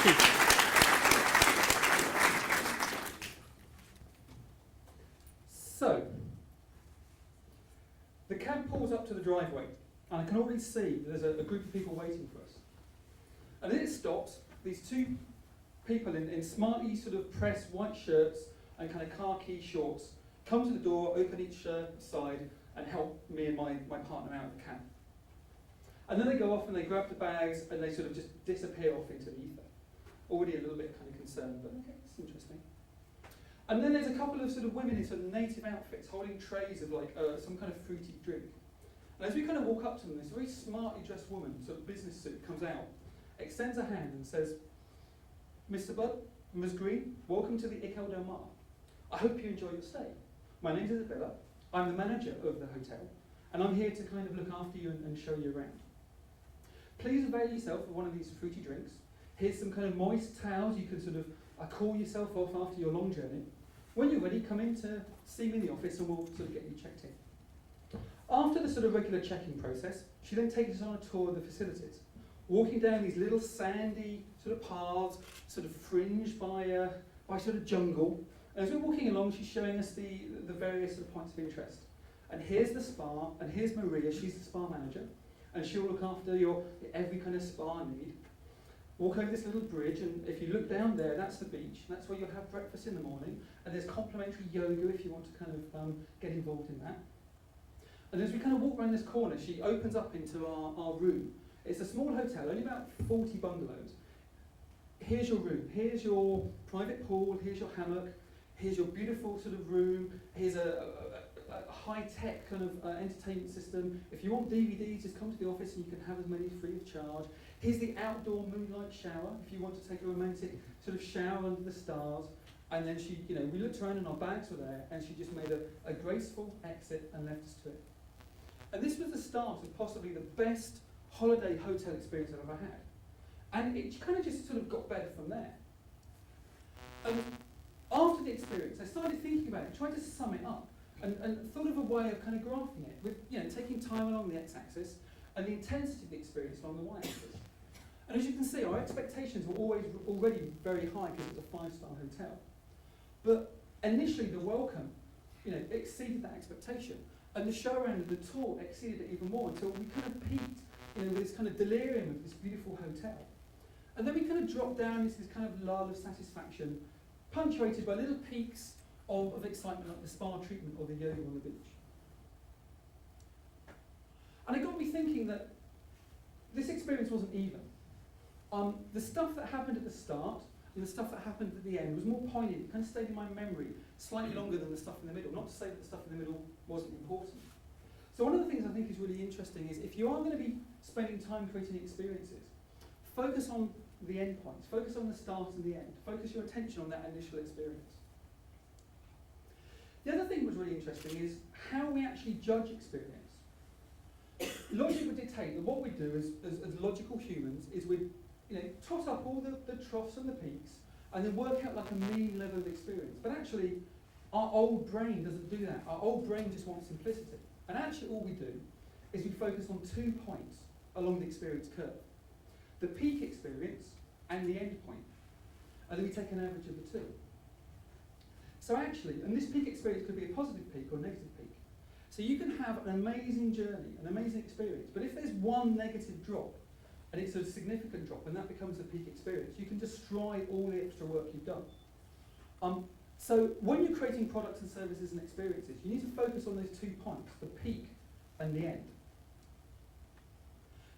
Thank you. So, the cab pulls up to the driveway, and I can already see there's a group of people waiting for us. And then it stops, these two people in smartly sort of pressed white shirts and kind of khaki shorts come to the door, open each side, and help me and my partner out of the cab. And then they go off and they grab the bags and they sort of just disappear off into the ether. Already a little bit kind of concerned, but okay, it's interesting. And then there's a couple of sort of women in sort of native outfits holding trays of like some kind of fruity drink. And as we kind of walk up to them, this very smartly dressed woman, sort of business suit, comes out, extends a hand and says, "Mr. Budd, Ms. Green, welcome to the Hotel Del Mar. I hope you enjoy your stay. My name's Isabella. I'm the manager of the hotel, and I'm here to kind of look after you and show you around. Please avail yourself of one of these fruity drinks. Here's some kind of moist towels you can sort of cool yourself off after your long journey. When you're ready, come in to see me in the office and we'll sort of get you checked in." After the sort of regular check-in process, she then takes us on a tour of the facilities, walking down these little sandy sort of paths, sort of fringed by sort of jungle. And as we're walking along, she's showing us the various sort of points of interest. And here's the spa, and here's Maria, she's the spa manager, and she'll look after your every kind of spa need. Walk over this little bridge, and if you look down there, that's the beach. That's where you'll have breakfast in the morning, and there's complimentary yoga if you want to kind of get involved in that. And as we kind of walk around this corner, she opens up into our room. It's a small hotel, only about 40 bungalows. Here's your room, here's your private pool, here's your hammock, here's your beautiful sort of room, here's a high-tech kind of entertainment system. If you want DVDs, just come to the office and you can have as many free of charge. Here's the outdoor moonlight shower, if you want to take a romantic sort of shower under the stars. And then she, we looked around and our bags were there, and she just made a graceful exit and left us to it. And this was the start of possibly the best holiday hotel experience I've ever had. And it kind of just sort of got better from there. And after the experience, I started thinking about it, tried to sum it up, and thought of a way of kind of graphing it with, taking time along the x-axis and the intensity of the experience along the y-axis. And as you can see, our expectations were already very high because it's a 5-star hotel. But initially, the welcome, exceeded that expectation. And the show around and the tour exceeded it even more until we kind of peaked, with this kind of delirium of this beautiful hotel. And then we kind of dropped down into this kind of lull of satisfaction, punctuated by little peaks of excitement like the spa treatment or the yoga on the beach. And it got me thinking that this experience wasn't even. The stuff that happened at the start and the stuff that happened at the end was more poignant. It kind of stayed in my memory slightly longer than the stuff in the middle. Not to say that the stuff in the middle wasn't important. So one of the things I think is really interesting is if you are going to be spending time creating experiences, focus on the end points, focus on the start and the end, focus your attention on that initial experience. The other thing that was really interesting is how we actually judge experience. Logic would dictate that what we do as logical humans is we tot up all the troughs and the peaks and then work out like a mean level of experience. But actually, our old brain doesn't do that. Our old brain just wants simplicity. And actually all we do is we focus on 2 points along the experience curve. The peak experience and the end point. And then we take an average of the two. So actually, and this peak experience could be a positive peak or a negative peak. So you can have an amazing journey, an amazing experience, but if there's one negative drop, and it's a significant drop, and that becomes a peak experience, you can destroy all the extra work you've done. So when you're creating products and services and experiences, you need to focus on those 2 points, the peak and the end.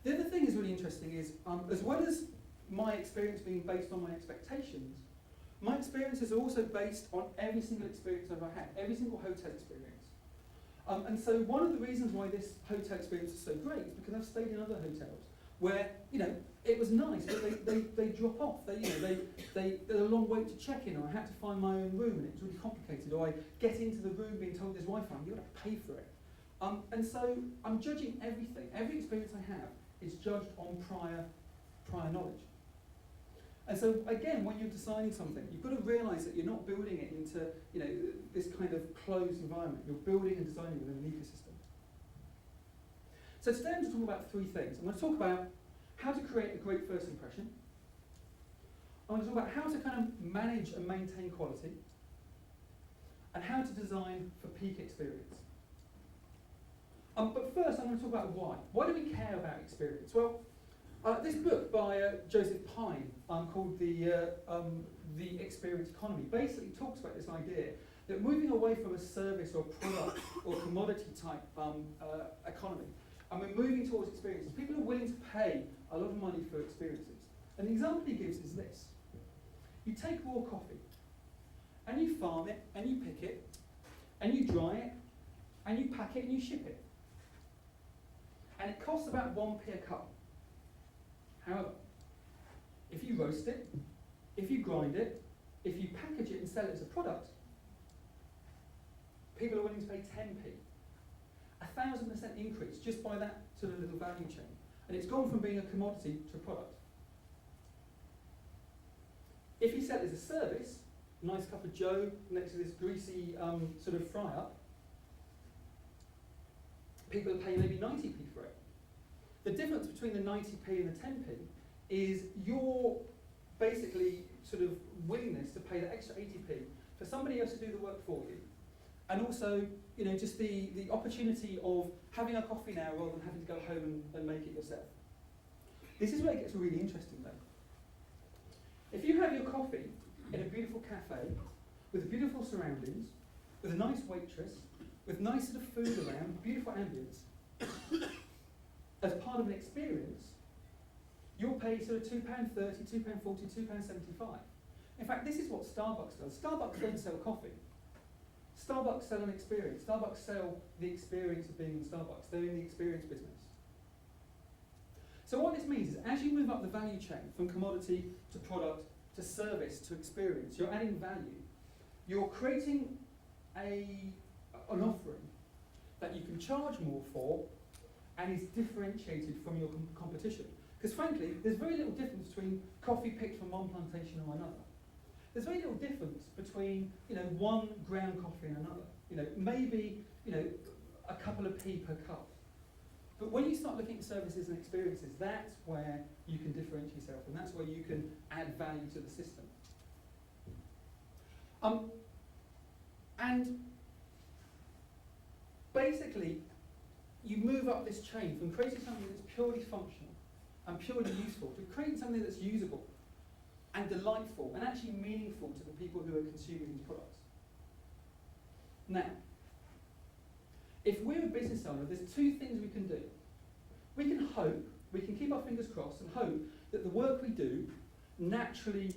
The other thing is really interesting is, as well as my experience being based on my expectations, my experience is also based on every single experience I've ever had, every single hotel experience. And so one of the reasons why this hotel experience is so great is because I've stayed in other hotels where, it was nice, but they drop off. There's a long wait to check in, or I had to find my own room and it was really complicated, or I get into the room being told there's Wi-Fi and you've got to pay for it. And so I'm judging everything. Every experience I have is judged on prior knowledge. And so again, when you're designing something, you've got to realise that you're not building it into this kind of closed environment. You're building and designing within an ecosystem. So today I'm going to talk about 3 things. I'm going to talk about how to create a great first impression. I want to talk about how to kind of manage and maintain quality, and how to design for peak experience. But first, I want to talk about why. Why do we care about experience? Well, this book by Joseph Pine called The Experience Economy basically talks about this idea that moving away from a service or product or commodity type economy, and we're moving towards experiences. People are willing to pay a lot of money for experiences. And the example he gives is this. You take raw coffee, and you farm it, and you pick it, and you dry it, and you pack it, and you ship it. And it costs about 1p a cup. However, if you roast it, if you grind it, if you package it and sell it as a product, people are willing to pay 10p. 1,000% increase just by that sort of little value chain. And it's gone from being a commodity to a product. If you sell it as a service, a nice cup of joe next to this greasy sort of fry-up, people are paying maybe 90p for it. The difference between the 90p and the 10p is your basically sort of willingness to pay the extra 80p for somebody else to do the work for you. And also, you know, just the opportunity of having a coffee now rather than having to go home and make it yourself. This is where it gets really interesting though. If you have your coffee in a beautiful cafe, with beautiful surroundings, with a nice waitress, with nice sort of food around, beautiful ambience, as part of an experience, you'll pay sort of £2.30, £2.40, £2.75. In fact, this is what Starbucks does. Starbucks don't sell coffee. Starbucks sell an experience. Starbucks sell the experience of being in Starbucks. They're in the experience business. So what this means is, as you move up the value chain from commodity to product to service to experience, you're adding value. You're creating an offering that you can charge more for and is differentiated from your competition. Because frankly, there's very little difference between coffee picked from one plantation or another. There's very little difference between, you know, one ground coffee and another. You know, maybe, you know, a couple of p per cup. But when you start looking at services and experiences, that's where you can differentiate yourself, and that's where you can add value to the system. And basically, you move up this chain from creating something that's purely functional and purely useful to creating something that's usable and delightful and actually meaningful to the people who are consuming these products. Now, if we're a business owner, there's two things we can do. We can hope, we can keep our fingers crossed and hope that the work we do naturally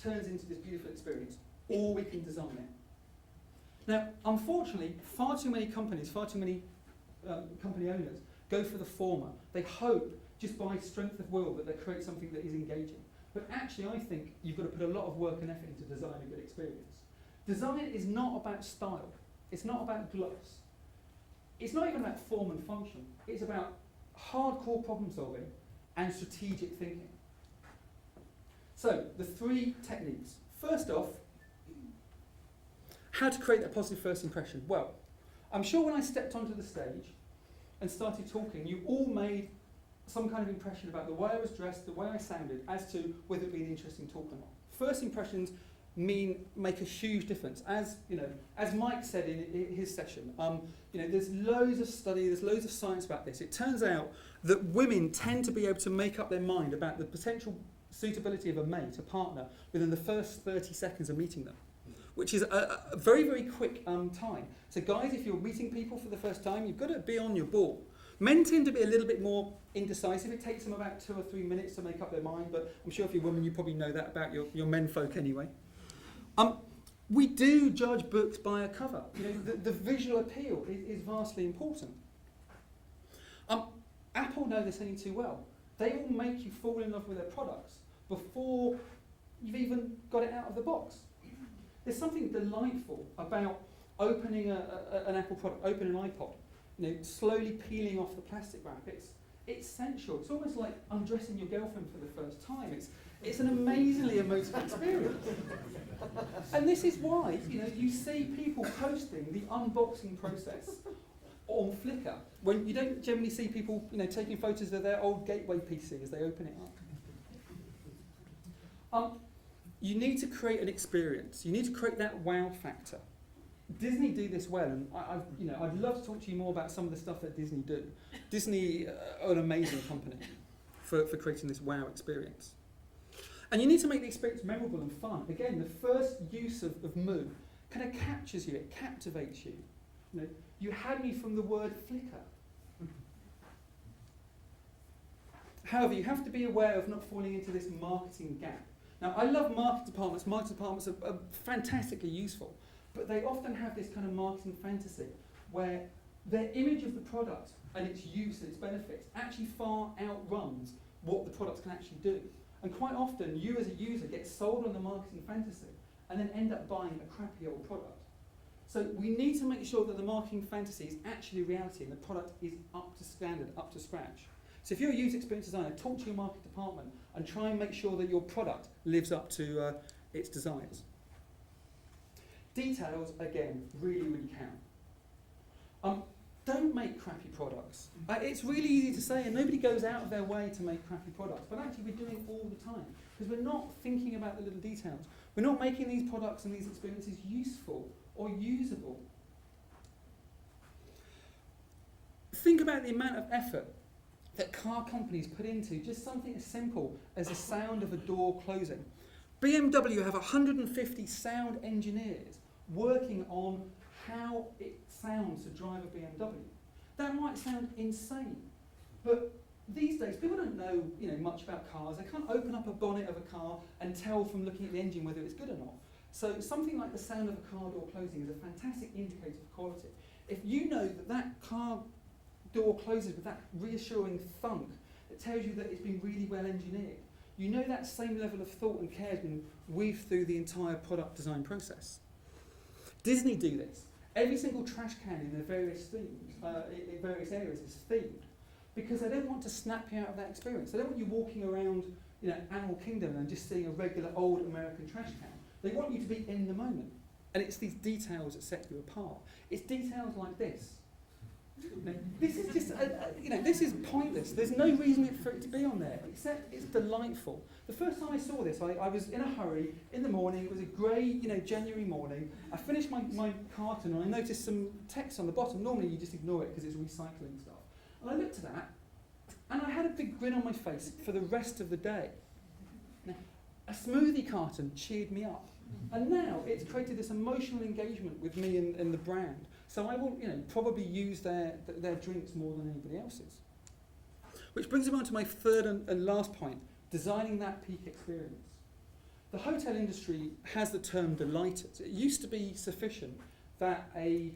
turns into this beautiful experience, or we can design it. Now, unfortunately, far too many companies, far too many company owners go for the former. They hope, just by strength of will, that they create something that is engaging. But actually, I think you've got to put a lot of work and effort into designing a good experience. Design is not about style. It's not about gloss. It's not even about form and function. It's about hardcore problem solving and strategic thinking. So, the three techniques. First off, how to create a positive first impression. Well, I'm sure when I stepped onto the stage and started talking, you all made some kind of impression about the way I was dressed, the way I sounded, as to whether it would be an interesting talk or not. First impressions make a huge difference. As you know, as Mike said in his session, you know, there's loads of study, there's loads of science about this. It turns out that women tend to be able to make up their mind about the potential suitability of a mate, a partner, within the first 30 seconds of meeting them, which is a very, very quick time. So guys, if you're meeting people for the first time, you've got to be on your ball. Men tend to be a little bit more indecisive. It takes them about 2 or 3 minutes to make up their mind, but I'm sure if you're a woman, you probably know that about your men folk anyway. We do judge books by a cover. You know, the visual appeal is vastly important. Apple know this only too well. They will make you fall in love with their products before you've even got it out of the box. There's something delightful about opening an Apple product, opening an iPod, you know, slowly peeling off the plastic wrap. It's sensual. It's almost like undressing your girlfriend for the first time. It's an amazingly emotive experience. And this is why, you know, you see people posting the unboxing process on Flickr, when you don't generally see people, you know, taking photos of their old Gateway PC as they open it up. you need to create an experience. You need to create that wow factor. Disney do this well, and I'd love to talk to you more about some of the stuff that Disney do. Disney are an amazing company for creating this wow experience. And you need to make the experience memorable and fun. Again, the first use of moo kind of captures you, it captivates you. You had me from the word flicker. However, you have to be aware of not falling into this marketing gap. Now, I love marketing departments. Marketing departments are fantastically useful, but they often have this kind of marketing fantasy where their image of the product and its use and its benefits actually far outruns what the product can actually do. And quite often, you as a user get sold on the marketing fantasy and then end up buying a crappy old product. So we need to make sure that the marketing fantasy is actually reality and the product is up to standard, up to scratch. So if you're a user experience designer, talk to your marketing department and try and make sure that your product lives up to its desires. Details, again, really, really count. Don't make crappy products. It's really easy to say, and nobody goes out of their way to make crappy products, but actually we're doing it all the time because we're not thinking about the little details. We're not making these products and these experiences useful or usable. Think about the amount of effort that car companies put into just something as simple as the sound of a door closing. BMW have 150 sound engineers working on how it sounds to drive a BMW. That might sound insane, but these days people don't know, much about cars. They can't open up a bonnet of a car and tell from looking at the engine whether it's good or not. So something like the sound of a car door closing is a fantastic indicator of quality. If you know that car door closes with that reassuring thunk that tells you that it's been really well engineered, you know that same level of thought and care has been weaved through the entire product design process. Disney do this. Every single trash can in their various themes, in various areas is themed because they don't want to snap you out of that experience. They don't want you walking around Animal Kingdom and just seeing a regular old American trash can. They want you to be in the moment. And it's these details that set you apart. It's details like this. This is just, this is pointless. There's no reason for it to be on there, except it's delightful. The first time I saw this, I was in a hurry in the morning. It was a grey, January morning. I finished my carton and I noticed some text on the bottom. Normally you just ignore it because it's recycling stuff. And I looked at that and I had a big grin on my face for the rest of the day. Now, a smoothie carton cheered me up. And now it's created this emotional engagement with me and the brand. So I will, probably use their drinks more than anybody else's. Which brings me on to my third and last point, designing that peak experience. The hotel industry has the term delighters. It used to be sufficient that a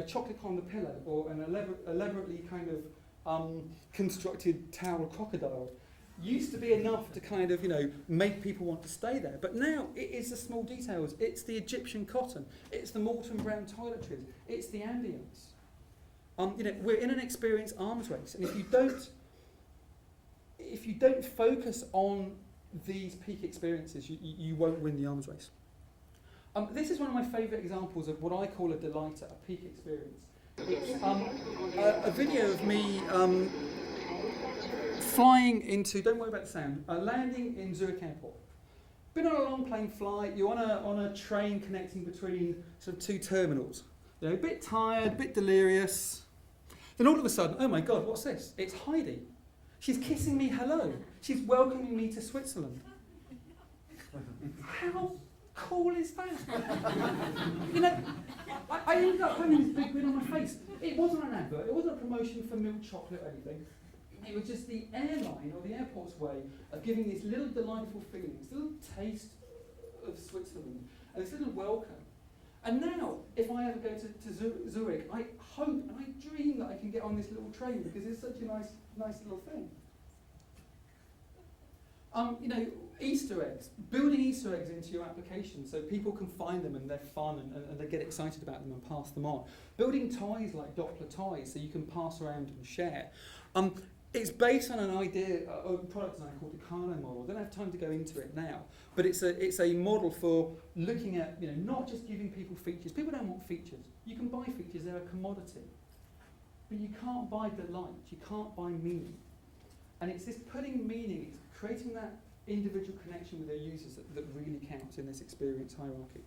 chocolate on the pillow or an elaborately kind of constructed towel crocodile used to be enough to kind of, make people want to stay there. But now it is the small details. It's the Egyptian cotton. It's the Molton Brown toiletries. It's the ambience. We're in an experience arms race, and if you don't focus on these peak experiences, you won't win the arms race. This is one of my favourite examples of what I call a delighter, a peak experience. It's a video of me flying into, don't worry about the sound, landing in Zurich Airport. Been on a long plane flight, you're on a train connecting between sort of two terminals. A bit tired, a bit delirious. Then all of a sudden, oh my God, what's this? It's Heidi. She's kissing me hello. She's welcoming me to Switzerland. How cool is that? I ended up having this big grin on my face. It wasn't an advert, it wasn't a promotion for milk chocolate or anything. It was just the airline or the airport's way of giving this little delightful feeling, this little taste of Switzerland, and this little welcome. And now, if I ever go to Zurich, I hope and I dream that I can get on this little train because it's such a nice little thing. Easter eggs, building Easter eggs into your application so people can find them and they're fun and they get excited about them and pass them on. Building toys like Doppler toys so you can pass around and share. It's based on an idea, a product design called the Carno model. I don't have time to go into it now, but it's a model for looking at, not just giving people features. People don't want features. You can buy features, they're a commodity. But you can't buy delight, you can't buy meaning. And it's this putting meaning, it's creating that individual connection with their users that really counts in this experience hierarchy.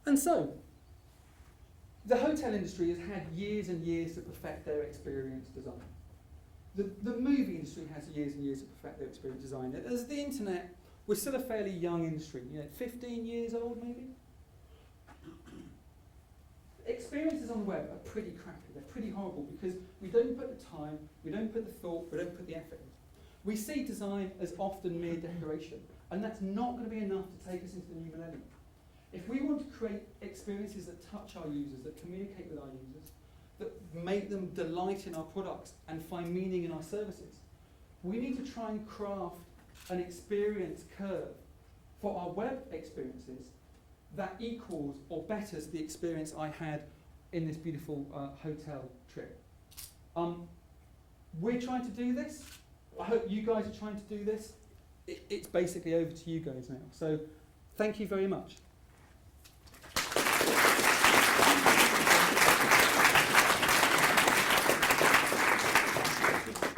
And so, the hotel industry has had years and years to perfect their experience design. The movie industry has years and years to perfect their experience design. As the internet, we're still a fairly young industry, 15 years old maybe? Experiences on the web are pretty crappy, they're pretty horrible because we don't put the time, we don't put the thought, we don't put the effort in. We see design as often mere decoration, and that's not going to be enough to take us into the new millennium. If we want to create experiences that touch our users, that communicate with our users, that make them delight in our products and find meaning in our services, we need to try and craft an experience curve for our web experiences that equals or betters the experience I had in this beautiful hotel trip. We're trying to do this. I hope you guys are trying to do this. It's basically over to you guys now. So thank you very much.